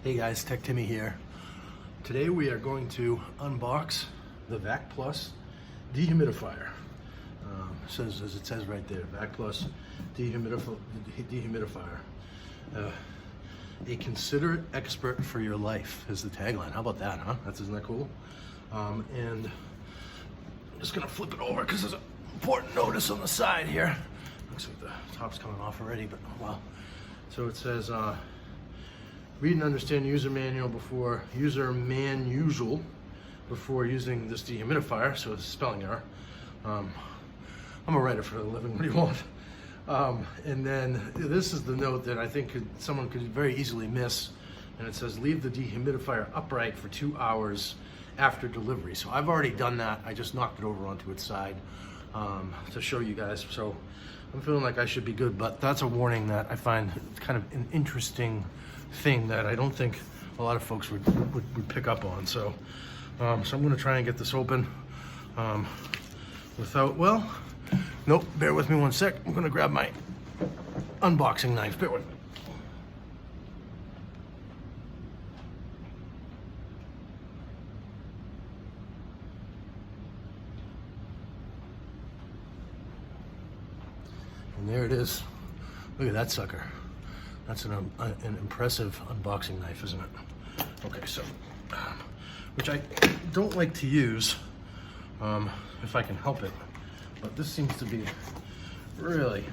Hey guys, Tech Timmy here. Today we are going to unbox the Vac Plus Dehumidifier. Says, as it says right there, Vac Plus Dehumidifier. A considerate expert for your life is the tagline. How about that, huh? Isn't that cool? And I'm just gonna flip it over because there's an important notice on the side here. Looks like the top's coming off already, but oh well. So it says, read and understand user manual before using this dehumidifier. So it's a spelling error. I'm a writer for a living. What do you want? And then this is the note that I think someone could very easily miss. And it says, leave the dehumidifier upright for 2 hours after delivery. So I've already done that. I just knocked it over onto its side to show you guys. So I'm feeling like I should be good, but that's a warning that I find kind of an interesting thing that I don't think a lot of folks would pick up on. So I'm gonna try and get this open nope, bear with me one sec. I'm gonna grab my unboxing knife. Bear with me. And there it is. Look at that sucker. That's an impressive unboxing knife, isn't it? Okay, so, which I don't like to use if I can help it, but this seems to be really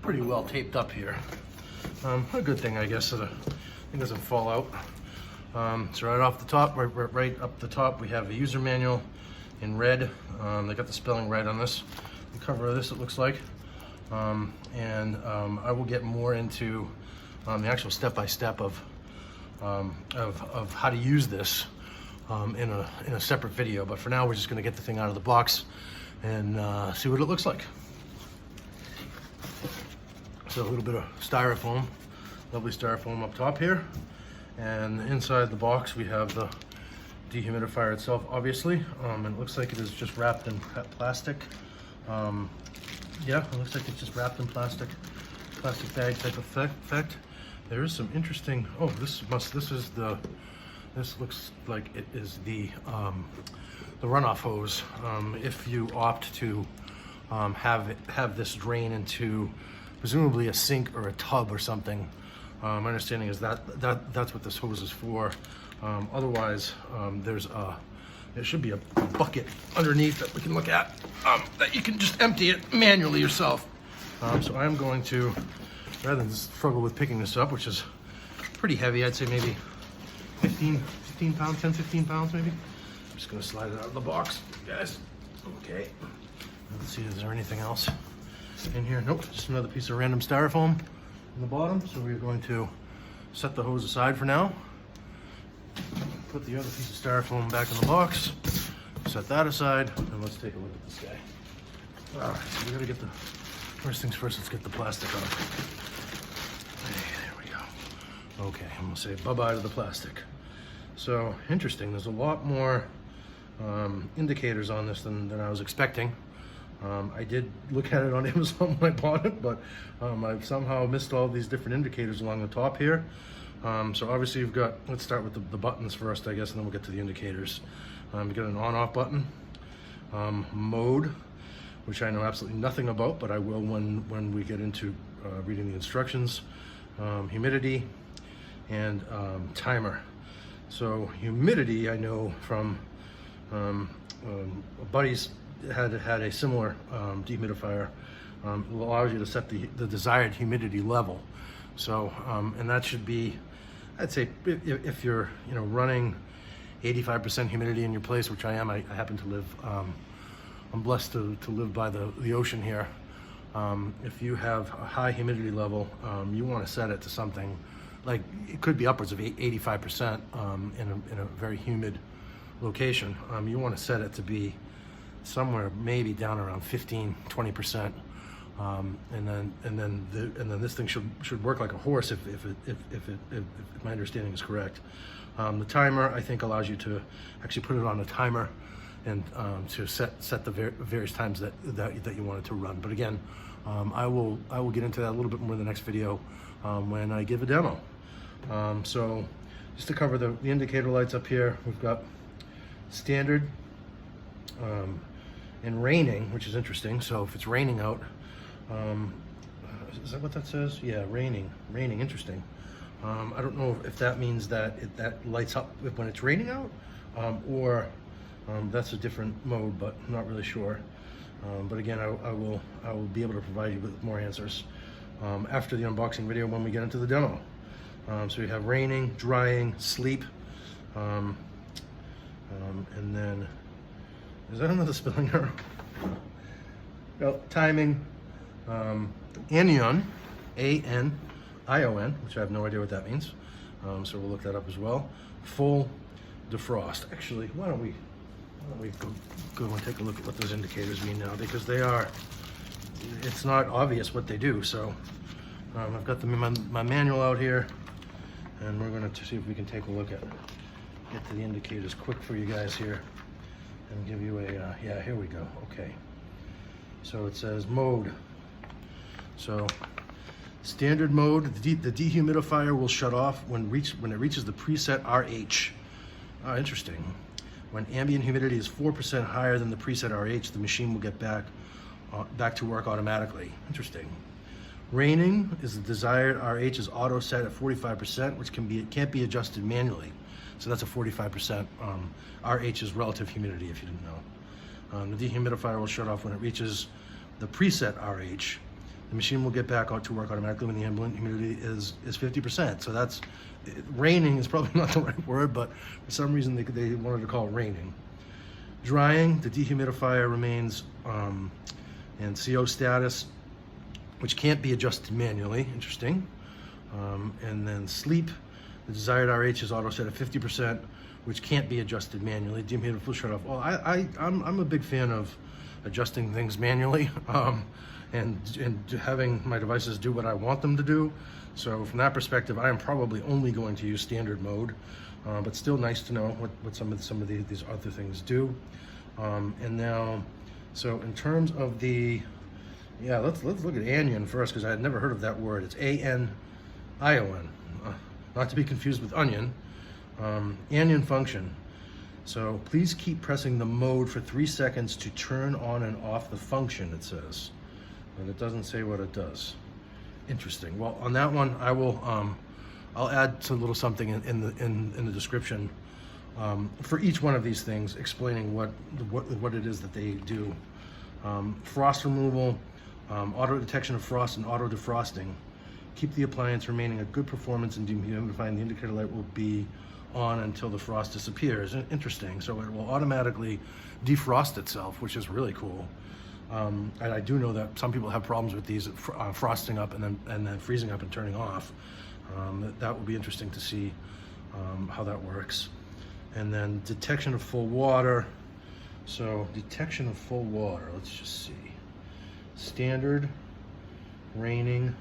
pretty well taped up here. A good thing, I guess, that it doesn't fall out. So right off the top, right up the top, we have a user manual in red. They got the spelling right on this. The cover of this, it looks like. I will get more into the actual step-by-step of how to use this in a separate video. But for now, we're just going to get the thing out of the box and see what it looks like. So a little bit of styrofoam, lovely styrofoam up top here, and inside the box we have the dehumidifier itself, obviously. And it looks like it is just wrapped in plastic. Yeah, it looks like it's just wrapped in plastic bag type of effect. There is some interesting, this looks like it is the runoff hose. If you opt to have this drain into presumably a sink or a tub or something, my understanding is that's what this hose is for. Otherwise, there should be a bucket underneath that we can look at, that you can just empty it manually yourself. So I'm going to, rather than struggle with picking this up, which is pretty heavy, I'd say maybe 15 pounds, 10, 15 pounds maybe. I'm just gonna slide it out of the box, guys. Okay, let's see, is there anything else in here? Nope, just another piece of random styrofoam in the bottom. So we're going to set the hose aside for now. Put the other piece of styrofoam back in the box, set that aside, and let's take a look at this guy. All right, so we gotta get first things first, let's get the plastic off. Hey, there we go. Okay, I'm gonna say bye-bye to the plastic. So, interesting, there's a lot more indicators on this than I was expecting. I did look at it on Amazon when I bought it, but I've somehow missed all these different indicators along the top here. So obviously you've got, let's start with the buttons first, I guess, and then we'll get to the indicators. You got an on-off button, mode, which I know absolutely nothing about, but I will when we get into reading the instructions, humidity, and timer. So humidity, I know from buddies had a similar dehumidifier. It allows you to set the desired humidity level. So, and that should be, I'd say, if you're running 85% humidity in your place, which I am. I happen to live, I'm blessed to live by the ocean here. If you have a high humidity level, you want to set it to something like, it could be upwards of 85% in a very humid location. You want to set it to be somewhere maybe down around 15-20%. And then this thing should work like a horse if my understanding is correct. The timer, I think, allows you to actually put it on a timer and to set the various times that you want it to run. But again, I will get into that a little bit more in the next video when I give a demo. So just to cover the indicator lights up here, we've got standard and raining, which is interesting. So if it's raining out, is that what that says? Yeah, raining, interesting. I don't know if that means that that lights up when it's raining out, or that's a different mode, but I'm not really sure. But again, I will be able to provide you with more answers after the unboxing video when we get into the demo. So we have raining, drying, sleep, and then is that another spelling error? Well, timing, anion, A-N-I-O-N, which I have no idea what that means. So we'll look that up as well. Full defrost. Actually, why don't we go and take a look at what those indicators mean now, because it's not obvious what they do. So I've got my manual out here, and we're going to see if we can take a look at get to the indicators quick for you guys here and give you a yeah, here we go. Okay, so it says mode. So standard mode, the dehumidifier will shut off when it reaches the preset RH. Interesting. When ambient humidity is 4% higher than the preset RH, the machine will get back to work automatically. Interesting. Raining is the desired RH is auto set at 45%, which can't be adjusted manually. So that's a 45%. RH is relative humidity, if you didn't know. The dehumidifier will shut off when it reaches the preset RH. The machine will get back to work automatically when the ambient humidity is 50%. So raining is probably not the right word, but for some reason they wanted to call it raining. Drying, the dehumidifier remains in CO status, which can't be adjusted manually. Interesting. And then sleep, the desired RH is auto set at 50%, which can't be adjusted manually. Dehumidifier will shut off. Well, I'm a big fan of adjusting things manually. And having my devices do what I want them to do. So from that perspective, I am probably only going to use standard mode, but still nice to know what some of these other things do. And now, so in terms of yeah, let's look at anion first, because I had never heard of that word. It's A-N-I-O-N, not to be confused with onion. Anion function. So please keep pressing the mode for 3 seconds to turn on and off the function, it says. And it doesn't say what it does. Interesting. Well, on that one, I'll add a little something in the description for each one of these things, explaining what it is that they do. Frost removal, auto detection of frost, and auto defrosting. Keep the appliance remaining at good performance and dehumidifying. The indicator light will be on until the frost disappears. Interesting. So it will automatically defrost itself, which is really cool. And I do know that some people have problems with these frosting up and then freezing up and turning off. That will be interesting to see how that works. And then detection of full water. So detection of full water, let's just see. Standard, raining,